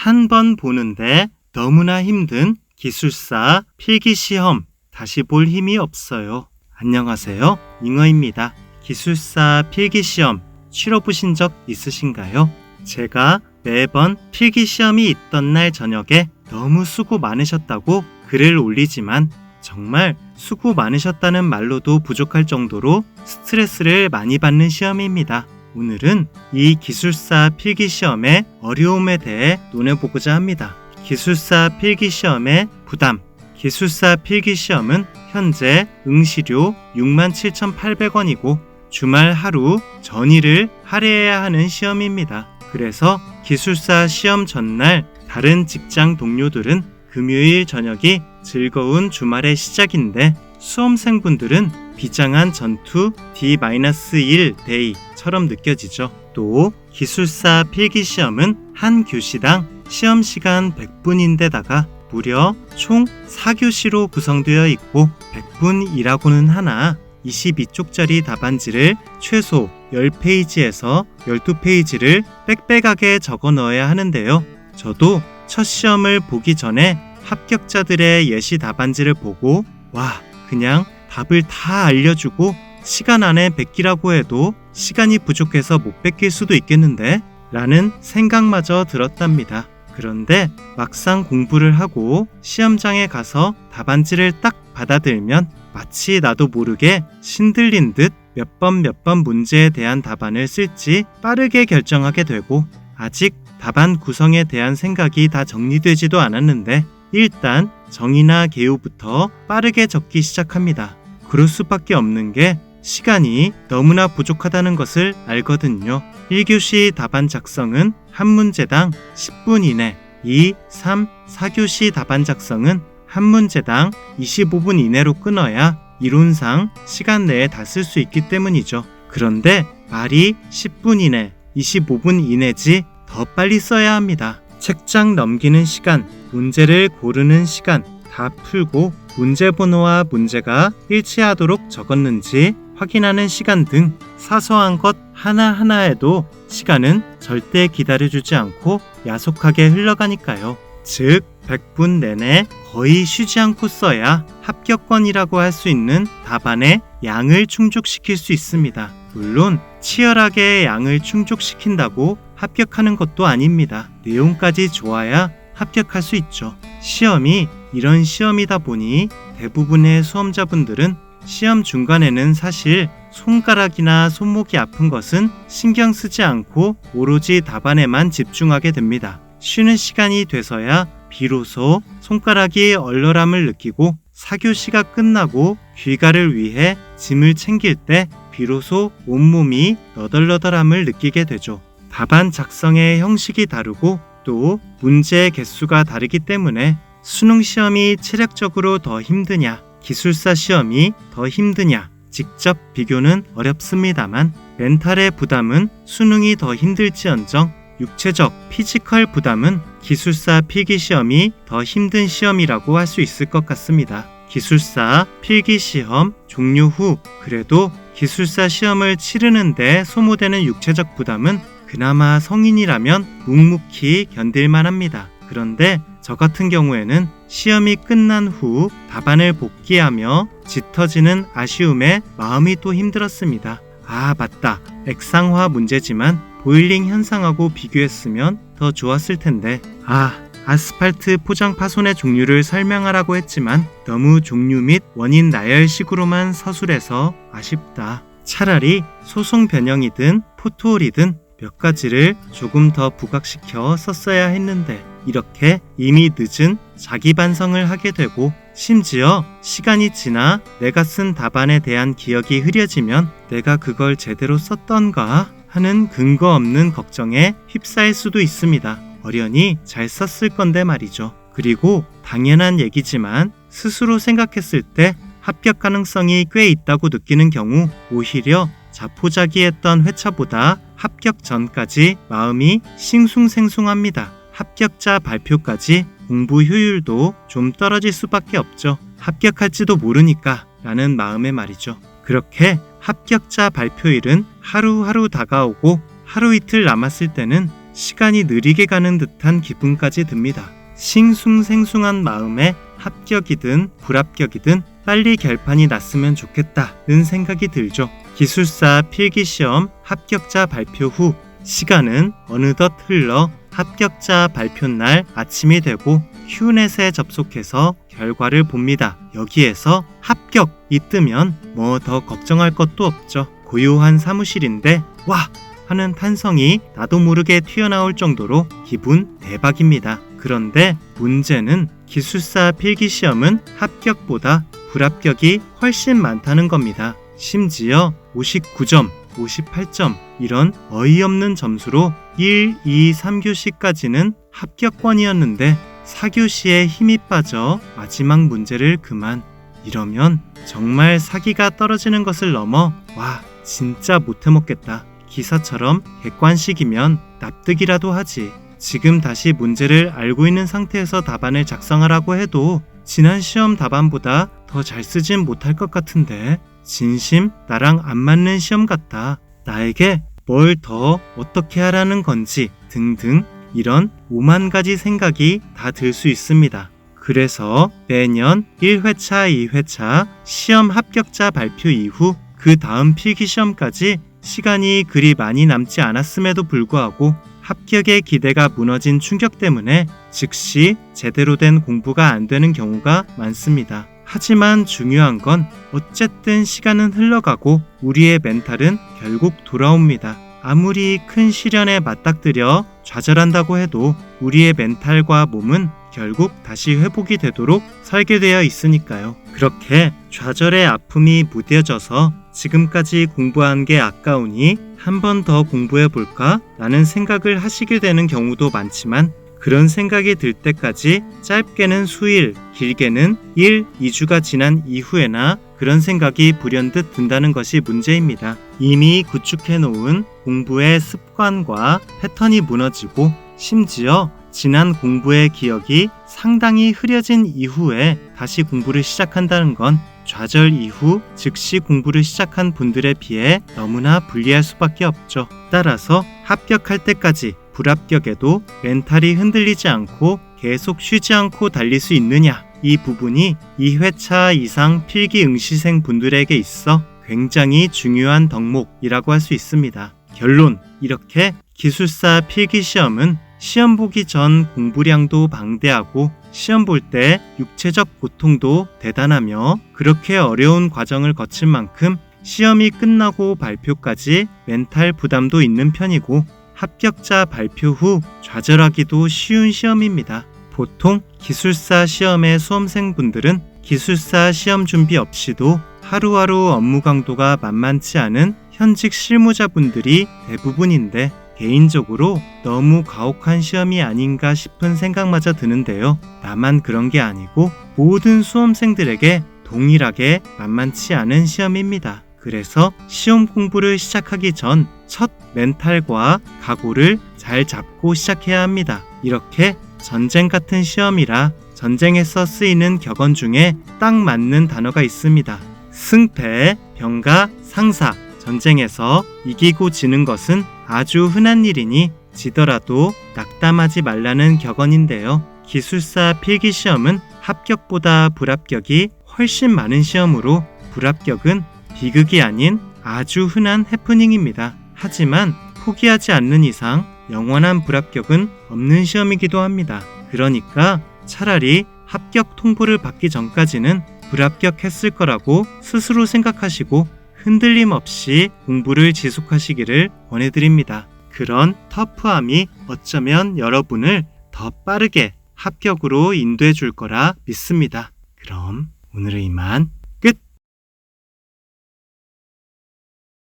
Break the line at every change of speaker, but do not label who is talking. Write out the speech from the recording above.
한 번 보는데 너무나 힘든 기술사 필기시험 다시 볼 힘이 없어요. 안녕하세요. 잉어입니다. 기술사 필기시험 치러보신 적 있으신가요? 제가 매번 필기시험이 있던 날 저녁에 너무 수고 많으셨다고 글을 올리지만 정말 수고 많으셨다는 말로도 부족할 정도로 스트레스를 많이 받는 시험입니다. 오늘은 이 기술사 필기시험의 어려움에 대해 논해보고자 합니다. 기술사 필기시험의 부담. 기술사 필기시험은 현재 응시료 67,800원이고 주말 하루 전일을 할애해야 하는 시험입니다. 그래서 기술사 시험 전날 다른 직장 동료들은 금요일 저녁이 즐거운 주말의 시작인데 수험생분들은 비장한 전투 D-1 데이처럼 느껴지죠. 또 기술사 필기시험은 한 교시당 시험시간 100분인데다가 무려 총 4교시로 구성되어 있고 100분이라고는 하나 22쪽짜리 답안지를 최소 10페이지에서 12페이지를 빽빽하게 적어 넣어야 하는데요. 저도 첫 시험을 보기 전에 합격자들의 예시 답안지를 보고 와, 그냥 답을 다 알려주고 시간 안에 베끼라고 해도 시간이 부족해서 못 베낄 수도 있겠는데? 라는 생각마저 들었답니다. 그런데 막상 공부를 하고 시험장에 가서 답안지를 딱 받아들면 마치 나도 모르게 신들린 듯 몇 번 문제에 대한 답안을 쓸지 빠르게 결정하게 되고 아직 답안 구성에 대한 생각이 다 정리되지도 않았는데 일단 정의나 개요부터 빠르게 적기 시작합니다. 그럴 수밖에 없는 게 시간이 너무나 부족하다는 것을 알거든요. 1교시 답안 작성은 한 문제당 10분 이내, 2, 3, 4교시 답안 작성은 한 문제당 25분 이내로 끊어야 이론상 시간 내에 다 쓸 수 있기 때문이죠. 그런데 말이 10분 이내, 25분 이내지 더 빨리 써야 합니다. 책장 넘기는 시간, 문제를 고르는 시간, 다 풀고 문제 번호와 문제가 일치하도록 적었는지 확인하는 시간 등 사소한 것 하나하나에도 시간은 절대 기다려주지 않고 야속하게 흘러가니까요. 즉 100분 내내 거의 쉬지 않고 써야 합격권이라고 할 수 있는 답안의 양을 충족시킬 수 있습니다. 물론 치열하게 양을 충족시킨다고 합격하는 것도 아닙니다. 내용까지 좋아야 합격할 수 있죠. 시험이 이런 시험이다 보니 대부분의 수험자분들은 시험 중간에는 사실 손가락이나 손목이 아픈 것은 신경 쓰지 않고 오로지 답안에만 집중하게 됩니다. 쉬는 시간이 돼서야 비로소 손가락이 얼얼함을 느끼고 4교시가 끝나고 귀가를 위해 짐을 챙길 때 비로소 온몸이 너덜너덜함을 느끼게 되죠. 답안 작성의 형식이 다르고 또 문제의 개수가 다르기 때문에 수능 시험이 체력적으로 더 힘드냐, 기술사 시험이 더 힘드냐 직접 비교는 어렵습니다만 멘탈의 부담은 수능이 더 힘들지언정 육체적 피지컬 부담은 기술사 필기시험이 더 힘든 시험이라고 할 수 있을 것 같습니다. 기술사 필기시험 종료 후 그래도 기술사 시험을 치르는데 소모되는 육체적 부담은 그나마 성인이라면 묵묵히 견딜만 합니다. 그런데 저 같은 경우에는 시험이 끝난 후 답안을 복기하며 짙어지는 아쉬움에 마음이 또 힘들었습니다. 아, 맞다. 액상화 문제지만 보일링 현상하고 비교했으면 더 좋았을 텐데. 아스팔트 포장 파손의 종류를 설명하라고 했지만 너무 종류 및 원인 나열식으로만 서술해서 아쉽다. 차라리 소송 변형이든 포토홀이든 몇 가지를 조금 더 부각시켜 썼어야 했는데 이렇게 이미 늦은 자기 반성을 하게 되고 심지어 시간이 지나 내가 쓴 답안에 대한 기억이 흐려지면 내가 그걸 제대로 썼던가 하는 근거 없는 걱정에 휩싸일 수도 있습니다. 어련히 잘 썼을 건데 말이죠. 그리고 당연한 얘기지만 스스로 생각했을 때 합격 가능성이 꽤 있다고 느끼는 경우 오히려 자포자기했던 회차보다 합격 전까지 마음이 싱숭생숭합니다. 합격자 발표까지 공부 효율도 좀 떨어질 수밖에 없죠. 합격할지도 모르니까 라는 마음에 말이죠. 그렇게 합격자 발표일은 하루하루 다가오고 하루 이틀 남았을 때는 시간이 느리게 가는 듯한 기분까지 듭니다. 싱숭생숭한 마음에 합격이든 불합격이든 빨리 결판이 났으면 좋겠다는 생각이 들죠. 기술사 필기시험 합격자 발표 후 시간은 어느덧 흘러 합격자 발표 날 아침이 되고 휴넷에 접속해서 결과를 봅니다. 여기에서 합격이 뜨면 뭐 더 걱정할 것도 없죠. 고요한 사무실인데 와! 하는 탄성이 나도 모르게 튀어나올 정도로 기분 대박입니다. 그런데 문제는 기술사 필기시험은 합격보다 불합격이 훨씬 많다는 겁니다. 심지어 59점, 58점 이런 어이없는 점수로 1, 2, 3교시까지는 합격권이었는데 4교시에 힘이 빠져 마지막 문제를 그만. 이러면 정말 사기가 떨어지는 것을 넘어 와 진짜 못해먹겠다. 기사처럼 객관식이면 납득이라도 하지. 지금 다시 문제를 알고 있는 상태에서 답안을 작성하라고 해도 지난 시험 답안보다 더 잘 쓰진 못할 것 같은데 진심 나랑 안 맞는 시험 같다. 나에게 뭘 더 어떻게 하라는 건지 등등 이런 오만 가지 생각이 다 들 수 있습니다. 그래서 매년 1회차, 2회차 시험 합격자 발표 이후 그 다음 필기시험까지 시간이 그리 많이 남지 않았음에도 불구하고 합격의 기대가 무너진 충격 때문에 즉시 제대로 된 공부가 안 되는 경우가 많습니다. 하지만 중요한 건 어쨌든 시간은 흘러가고 우리의 멘탈은 결국 돌아옵니다. 아무리 큰 시련에 맞닥뜨려 좌절한다고 해도 우리의 멘탈과 몸은 결국 다시 회복이 되도록 설계되어 있으니까요. 그렇게 좌절의 아픔이 무뎌져서 지금까지 공부한 게 아까우니 한 번 더 공부해볼까? 라는 생각을 하시게 되는 경우도 많지만 그런 생각이 들 때까지 짧게는 수일, 길게는 1, 2주가 지난 이후에나 그런 생각이 불현듯 든다는 것이 문제입니다. 이미 구축해놓은 공부의 습관과 패턴이 무너지고 심지어 지난 공부의 기억이 상당히 흐려진 이후에 다시 공부를 시작한다는 건 좌절 이후 즉시 공부를 시작한 분들에 비해 너무나 불리할 수밖에 없죠. 따라서 합격할 때까지 불합격에도 멘탈이 흔들리지 않고 계속 쉬지 않고 달릴 수 있느냐, 이 부분이 2회차 이상 필기 응시생 분들에게 있어 굉장히 중요한 덕목이라고 할 수 있습니다. 결론, 이렇게 기술사 필기시험은 시험 보기 전 공부량도 방대하고 시험 볼 때 육체적 고통도 대단하며 그렇게 어려운 과정을 거친 만큼 시험이 끝나고 발표까지 멘탈 부담도 있는 편이고 합격자 발표 후 좌절하기도 쉬운 시험입니다. 보통 기술사 시험의 수험생분들은 기술사 시험 준비 없이도 하루하루 업무 강도가 만만치 않은 현직 실무자분들이 대부분인데 개인적으로 너무 가혹한 시험이 아닌가 싶은 생각마저 드는데요. 나만 그런 게 아니고 모든 수험생들에게 동일하게 만만치 않은 시험입니다. 그래서 시험 공부를 시작하기 전 첫 멘탈과 각오를 잘 잡고 시작해야 합니다. 이렇게 전쟁 같은 시험이라 전쟁에서 쓰이는 격언 중에 딱 맞는 단어가 있습니다. 승패, 병가, 상사. 전쟁에서 이기고 지는 것은 아주 흔한 일이니 지더라도 낙담하지 말라는 격언인데요. 기술사 필기시험은 합격보다 불합격이 훨씬 많은 시험으로 불합격은 비극이 아닌 아주 흔한 해프닝입니다. 하지만 포기하지 않는 이상 영원한 불합격은 없는 시험이기도 합니다. 그러니까 차라리 합격 통보를 받기 전까지는 불합격했을 거라고 스스로 생각하시고 흔들림 없이 공부를 지속하시기를 권해드립니다. 그런 터프함이 어쩌면 여러분을 더 빠르게 합격으로 인도해 줄 거라 믿습니다. 그럼 오늘은 이만.